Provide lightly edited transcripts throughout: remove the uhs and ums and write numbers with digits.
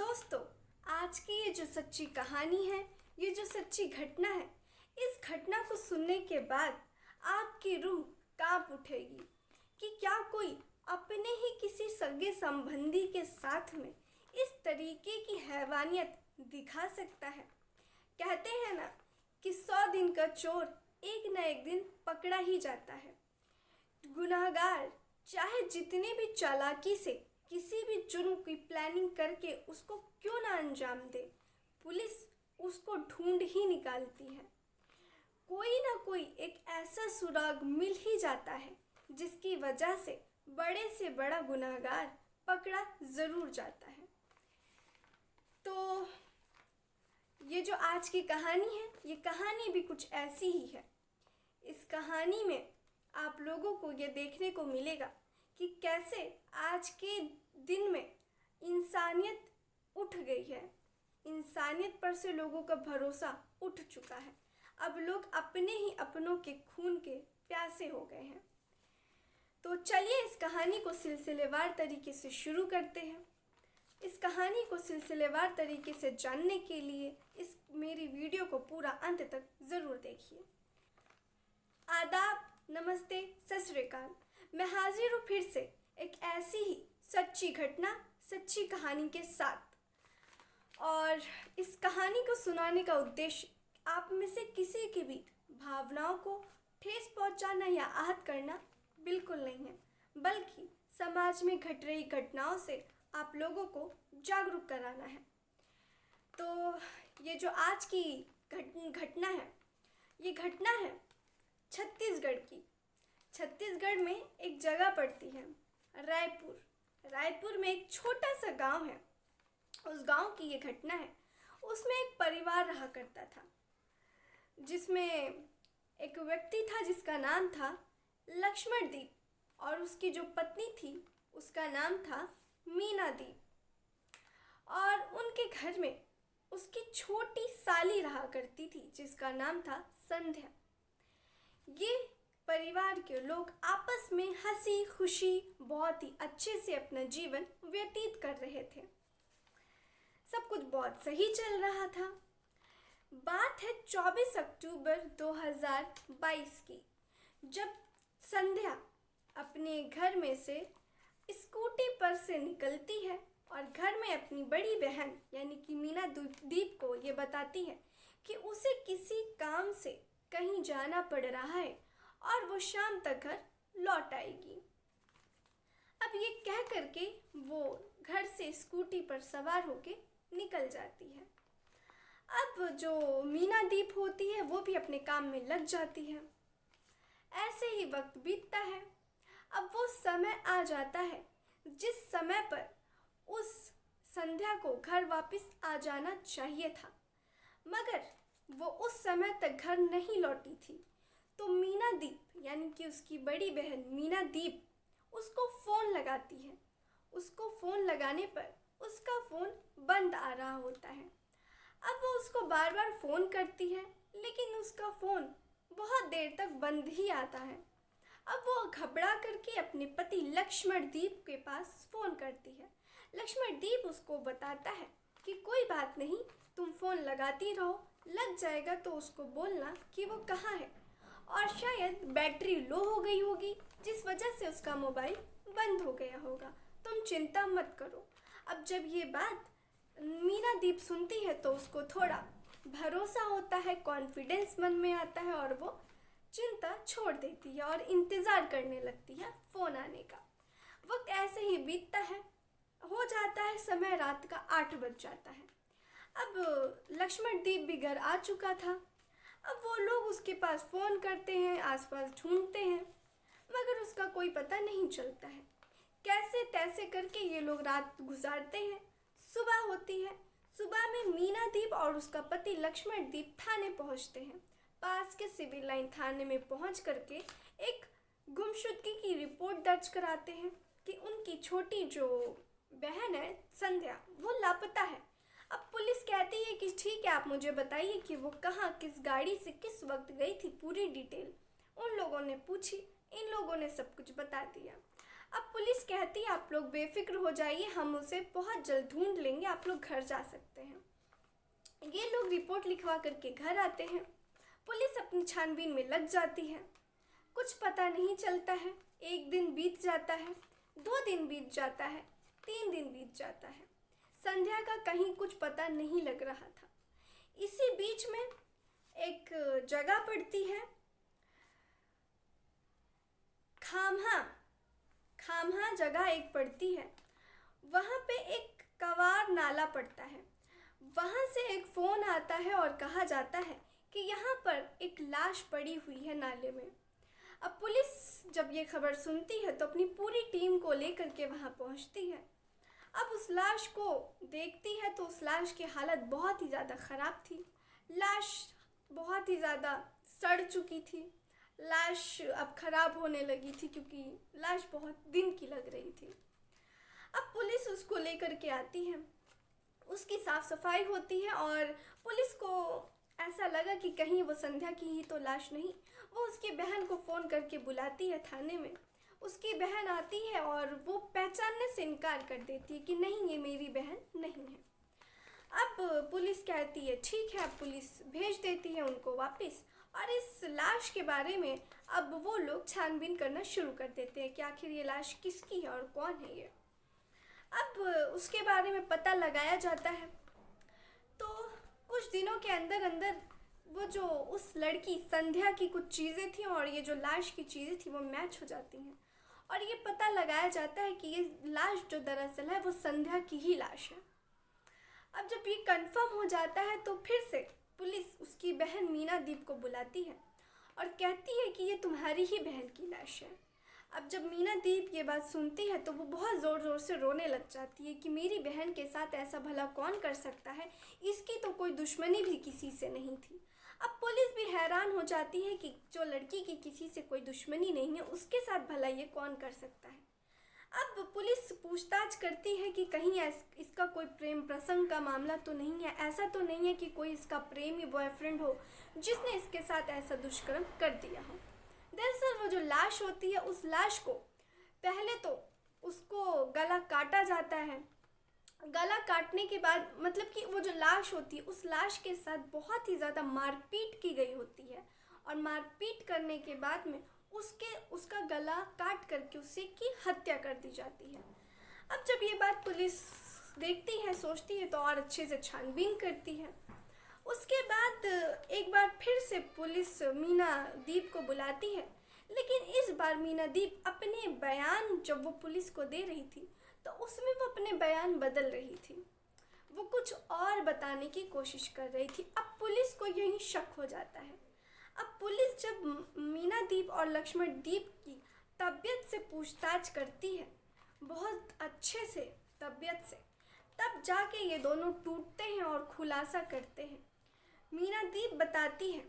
दोस्तों, आज की ये जो सच्ची कहानी है, ये जो सच्ची घटना है, इस घटना को सुनने के बाद आपकी रूह कांप उठेगी कि क्या कोई अपने ही किसी सगे संबंधी के साथ में इस तरीके की हैवानियत दिखा सकता है। कहते हैं ना कि 100 दिन का चोर एक न एक दिन पकड़ा ही जाता है। गुनहगार चाहे जितनी भी चालाकी से किसी भी जुर्म की प्लानिंग करके उसको क्यों ना अंजाम दे, पुलिस उसको ढूंढ ही निकालती है। कोई ना कोई एक ऐसा सुराग मिल ही जाता है जिसकी वजह से बड़े से बड़ा गुनहगार पकड़ा ज़रूर जाता है। तो ये जो आज की कहानी है, ये कहानी भी कुछ ऐसी ही है। इस कहानी में आप लोगों को ये देखने को मिलेगा कि कैसे आज के दिन में इंसानियत उठ गई है। इंसानियत पर से लोगों का भरोसा उठ चुका है। अब लोग अपने ही अपनों के खून के प्यासे हो गए हैं। तो चलिए इस कहानी को सिलसिलेवार तरीके से शुरू करते हैं। इस कहानी को सिलसिलेवार तरीके से जानने के लिए इस मेरी वीडियो को पूरा अंत तक ज़रूर देखिए। आदाब, नमस्ते, सत श्री अकाल। मैं हाजिर हूँ फिर से एक ऐसी ही सच्ची घटना, सच्ची कहानी के साथ। और इस कहानी को सुनाने का उद्देश्य आप में से किसी की भी भावनाओं को ठेस पहुंचाना या आहत करना बिल्कुल नहीं है, बल्कि समाज में घट रही घटनाओं से आप लोगों को जागरूक कराना है। तो ये जो आज की घटना है, ये घटना है छत्तीसगढ़ की। छत्तीसगढ़ में एक जगह पड़ती है रायपुर। रायपुर में एक छोटा सा गांव है। उस गांव की ये घटना है। उसमें एक परिवार रहा करता था, जिसमें एक व्यक्ति था जिसका नाम था लक्ष्मणदीप, और उसकी जो पत्नी थी उसका नाम था मीनादीप। और उनके घर में उसकी छोटी साली रहा करती थी जिसका नाम था संध्या। ये परिवार के लोग आपस में हंसी खुशी बहुत ही अच्छे से अपना जीवन व्यतीत कर रहे थे। सब कुछ बहुत सही चल रहा था। बात है 24 अक्टूबर 2022 की, जब संध्या अपने घर में से स्कूटी पर से निकलती है और घर में अपनी बड़ी बहन यानी कि मीनादीप को ये बताती है कि उसे किसी काम से कहीं जाना पड़ रहा है और वो शाम तक घर लौट आएगी। अब ये कह करके वो घर से स्कूटी पर सवार होके निकल जाती है। अब जो मीनादीप होती है वो भी अपने काम में लग जाती है। ऐसे ही वक्त बीतता है। अब वो समय आ जाता है जिस समय पर उस संध्या को घर वापस आ जाना चाहिए था, मगर वो उस समय तक घर नहीं लौटी थी। तो मीनादीप यानी कि उसकी बड़ी बहन मीनादीप उसको फ़ोन लगाती है। उसको फ़ोन लगाने पर उसका फ़ोन बंद आ रहा होता है। अब वो उसको बार बार फ़ोन करती है, लेकिन उसका फ़ोन बहुत देर तक बंद ही आता है। अब वो घबरा करके अपने पति लक्ष्मणदीप के पास फ़ोन करती है। लक्ष्मणदीप उसको बताता है कि कोई बात नहीं, तुम फ़ोन लगाती रहो, लग जाएगा तो उसको बोलना कि वो कहाँ है। और शायद बैटरी लो हो गई होगी, जिस वजह से उसका मोबाइल बंद हो गया होगा। तुम चिंता मत करो। अब जब ये बात मीनादीप सुनती है तो उसको थोड़ा भरोसा होता है, कॉन्फिडेंस मन में आता है और वो चिंता छोड़ देती है और इंतज़ार करने लगती है फ़ोन आने का। वक्त ऐसे ही बीतता है। हो जाता है समय, रात का 8 बज जाता है। अब लक्ष्मणदीप भी घर आ चुका था। अब वो लोग उसके पास फ़ोन करते हैं, आसपास ढूंढते हैं, मगर उसका कोई पता नहीं चलता है। कैसे तैसे करके ये लोग रात गुजारते हैं। सुबह होती है। सुबह में मीनादीप और उसका पति लक्ष्मणदीप थाने पहुंचते हैं। पास के सिविल लाइन थाने में पहुंच करके एक गुमशुदगी की रिपोर्ट दर्ज कराते हैं कि उनकी छोटी जो बहन है संध्या, वो लापता है। अब पुलिस कहती है कि ठीक है, आप मुझे बताइए कि वो कहाँ, किस गाड़ी से किस वक्त गई थी, पूरी डिटेल। उन लोगों ने पूछी, इन लोगों ने सब कुछ बता दिया। अब पुलिस कहती है आप लोग बेफिक्र हो जाइए, हम उसे बहुत जल्द ढूंढ लेंगे, आप लोग घर जा सकते हैं। ये लोग रिपोर्ट लिखवा करके घर आते हैं। पुलिस अपनी छानबीन में लग जाती है। कुछ पता नहीं चलता है। एक दिन बीत जाता है, 2 दिन बीत जाता है, 3 दिन बीत जाता है। संध्या का कहीं कुछ पता नहीं लग रहा था। इसी बीच में एक जगह पड़ती है, खामहा जगह एक पड़ती है। वहाँ पे एक कवार नाला पड़ता है। वहाँ से एक फ़ोन आता है और कहा जाता है कि यहाँ पर एक लाश पड़ी हुई है नाले में। अब पुलिस जब ये खबर सुनती है तो अपनी पूरी टीम को लेकर के वहाँ पहुँचती है। अब उस लाश को देखती है तो उस लाश की हालत बहुत ही ज़्यादा ख़राब थी। लाश बहुत ही ज़्यादा सड़ चुकी थी। लाश अब ख़राब होने लगी थी क्योंकि लाश बहुत दिन की लग रही थी। अब पुलिस उसको लेकर के आती है, उसकी साफ़ सफाई होती है और पुलिस को ऐसा लगा कि कहीं वो संध्या की ही तो लाश नहीं। वो उसकी बहन को फ़ोन करके बुलाती है थाने में। उसकी बहन आती है और वो पहचानने से इनकार कर देती है कि नहीं, ये मेरी बहन नहीं है। अब पुलिस कहती है ठीक है, अब पुलिस भेज देती है उनको वापस। और इस लाश के बारे में अब वो लोग छानबीन करना शुरू कर देते हैं कि आखिर ये लाश किसकी है और कौन है ये। अब उसके बारे में पता लगाया जाता है। तो कुछ दिनों के अंदर अंदर वो जो उस लड़की संध्या की कुछ चीज़ें थी और ये जो लाश की चीज़ें थी वो मैच हो जाती हैं और ये पता लगाया जाता है कि ये लाश जो दरअसल है वो संध्या की ही लाश है। अब जब ये कंफर्म हो जाता है तो फिर से पुलिस उसकी बहन मीना दीप को बुलाती है और कहती है कि ये तुम्हारी ही बहन की लाश है। अब जब मीना दीप ये बात सुनती है तो वो बहुत ज़ोर ज़ोर से रोने लग जाती है कि मेरी बहन के साथ ऐसा भला कौन कर सकता है, इसकी तो कोई दुश्मनी भी किसी से नहीं थी। अब पुलिस भी हैरान हो जाती है कि जो लड़की की किसी से कोई दुश्मनी नहीं है उसके साथ भला ये कौन कर सकता है। अब पुलिस पूछताछ करती है कि कहीं इसका कोई प्रेम प्रसंग का मामला तो नहीं है, ऐसा तो नहीं है कि कोई इसका प्रेमी बॉयफ्रेंड हो जिसने इसके साथ ऐसा दुष्कर्म कर दिया हो। दरअसल वो जो लाश होती है उस लाश को पहले तो उसको गला काटा जाता है। गला काटने के बाद मतलब कि वो जो लाश होती है उस लाश के साथ बहुत ही ज़्यादा मारपीट की गई होती है और मारपीट करने के बाद में उसका गला काट करके उसे की हत्या कर दी जाती है। अब जब ये बात पुलिस देखती है, सोचती है तो और अच्छे से छानबीन करती है। उसके बाद एक बार फिर से पुलिस मीना दीप को बुलाती है, लेकिन इस बार मीना दीप अपने बयान जब वो पुलिस को दे रही थी तो उसमें वो अपने बयान बदल रही थी। वो कुछ और बताने की कोशिश कर रही थी। अब पुलिस को यही शक हो जाता है। अब पुलिस जब मीना दीप और लक्ष्मण दीप की तबीयत से पूछताछ करती है, बहुत अच्छे से तबीयत से, तब जाके ये दोनों टूटते हैं और खुलासा करते हैं। मीना दीप बताती है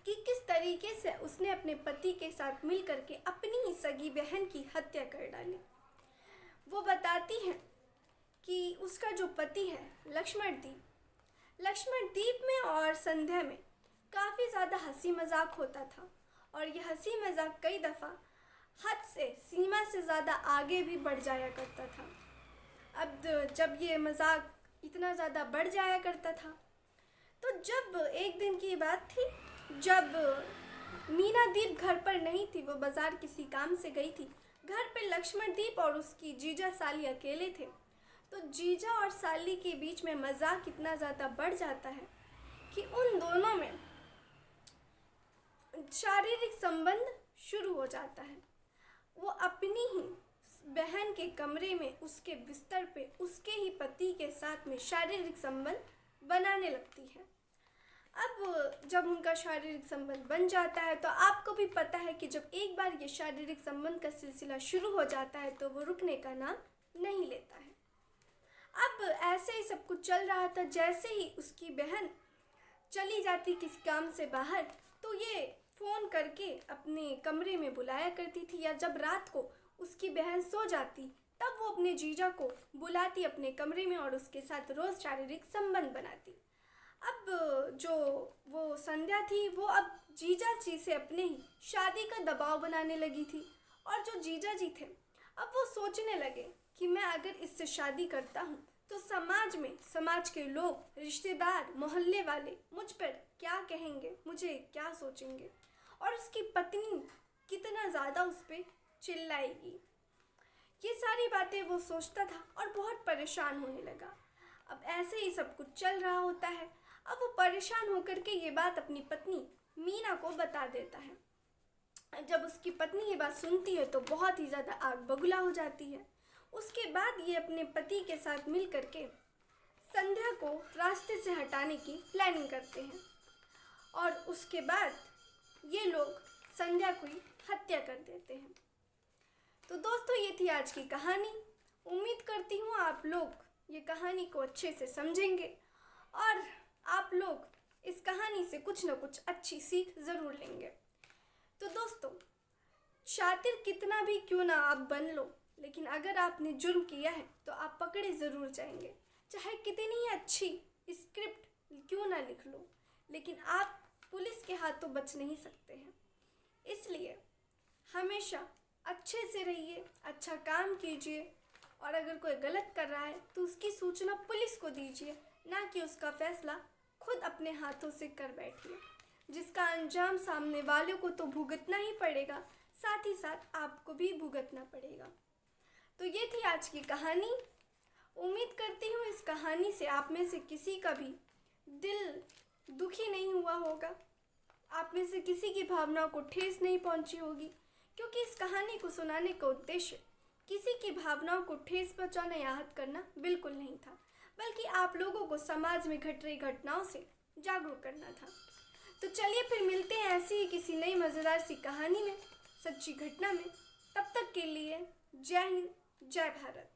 कि किस तरीके से उसने अपने पति के साथ मिलकर के अपनी ही सगी बहन की हत्या कर डाली। वो बताती है कि उसका जो पति है लक्ष्मण दीप में और संध्या में काफ़ी ज़्यादा हंसी मजाक होता था और यह हंसी मजाक कई दफ़ा हद से सीमा से ज़्यादा आगे भी बढ़ जाया करता था। अब जब ये मजाक इतना ज़्यादा बढ़ जाया करता था तो जब एक दिन की बात थी, जब मीना दीप घर पर नहीं थी, वो बाज़ार किसी काम से गई थी। घर पे लक्ष्मण दीप और उसकी जीजा साली अकेले थे। तो जीजा और साली के बीच में मजाक इतना ज़्यादा बढ़ जाता है कि उन दोनों में शारीरिक संबंध शुरू हो जाता है। वो अपनी ही बहन के कमरे में उसके बिस्तर पे उसके ही पति के साथ में शारीरिक संबंध बनाने लगती है। अब जब उनका शारीरिक संबंध बन जाता है तो आपको भी पता है कि जब एक बार ये शारीरिक संबंध का सिलसिला शुरू हो जाता है तो वो रुकने का नाम नहीं लेता है। अब ऐसे ही सब कुछ चल रहा था। जैसे ही उसकी बहन चली जाती किसी काम से बाहर तो ये फ़ोन करके अपने कमरे में बुलाया करती थी, या जब रात को उसकी बहन सो जाती तब वो अपने जीजा को बुलाती अपने कमरे में और उसके साथ रोज़ शारीरिक संबंध बनाती। अब जो वो संध्या थी वो अब जीजा जी से अपने ही शादी का दबाव बनाने लगी थी और जो जीजा जी थे अब वो सोचने लगे कि मैं अगर इससे शादी करता हूँ तो समाज के लोग, रिश्तेदार, मोहल्ले वाले मुझ पर क्या कहेंगे, मुझे क्या सोचेंगे, और उसकी पत्नी कितना ज़्यादा उस पर चिल्लाएगी। ये सारी बातें वो सोचता था और बहुत परेशान होने लगा। अब ऐसे ही सब कुछ चल रहा होता है। अब वो परेशान होकर के ये बात अपनी पत्नी मीना को बता देता है। जब उसकी पत्नी ये बात सुनती है तो बहुत ही ज़्यादा आग बबूला हो जाती है। उसके बाद ये अपने पति के साथ मिल करके संध्या को रास्ते से हटाने की प्लानिंग करते हैं और उसके बाद ये लोग संध्या की हत्या कर देते हैं। तो दोस्तों, ये थी आज की कहानी। उम्मीद करती हूँ आप लोग ये कहानी को अच्छे से समझेंगे और आप लोग इस कहानी से कुछ न कुछ अच्छी सीख ज़रूर लेंगे। तो दोस्तों, शातिर कितना भी क्यों ना आप बन लो, लेकिन अगर आपने जुर्म किया है तो आप पकड़े ज़रूर जाएंगे। चाहे कितनी ही अच्छी स्क्रिप्ट क्यों ना लिख लो, लेकिन आप पुलिस के हाथों बच नहीं सकते हैं। इसलिए हमेशा अच्छे से रहिए, अच्छा काम कीजिए और अगर कोई गलत कर रहा है तो उसकी सूचना पुलिस को दीजिए, ना कि उसका फैसला खुद अपने हाथों से कर बैठिए, जिसका अंजाम सामने वाले को तो भुगतना ही पड़ेगा, साथ ही साथ आपको भी भुगतना पड़ेगा। तो ये थी आज की कहानी। उम्मीद करती हूँ इस कहानी से आप में से किसी का भी दिल दुखी नहीं हुआ होगा, आप में से किसी की भावनाओं को ठेस नहीं पहुँची होगी, क्योंकि इस कहानी को सुनाने का उद्देश्य किसी की भावनाओं को ठेस पहुँचाना या आहत करना बिल्कुल नहीं था, बल्कि आप लोगों को समाज में घट रही घटनाओं से जागरूक करना था। तो चलिए फिर मिलते हैं ऐसी ही किसी नई मज़ेदार सी कहानी में, सच्ची घटना में। तब तक के लिए जय हिंद, जय भारत।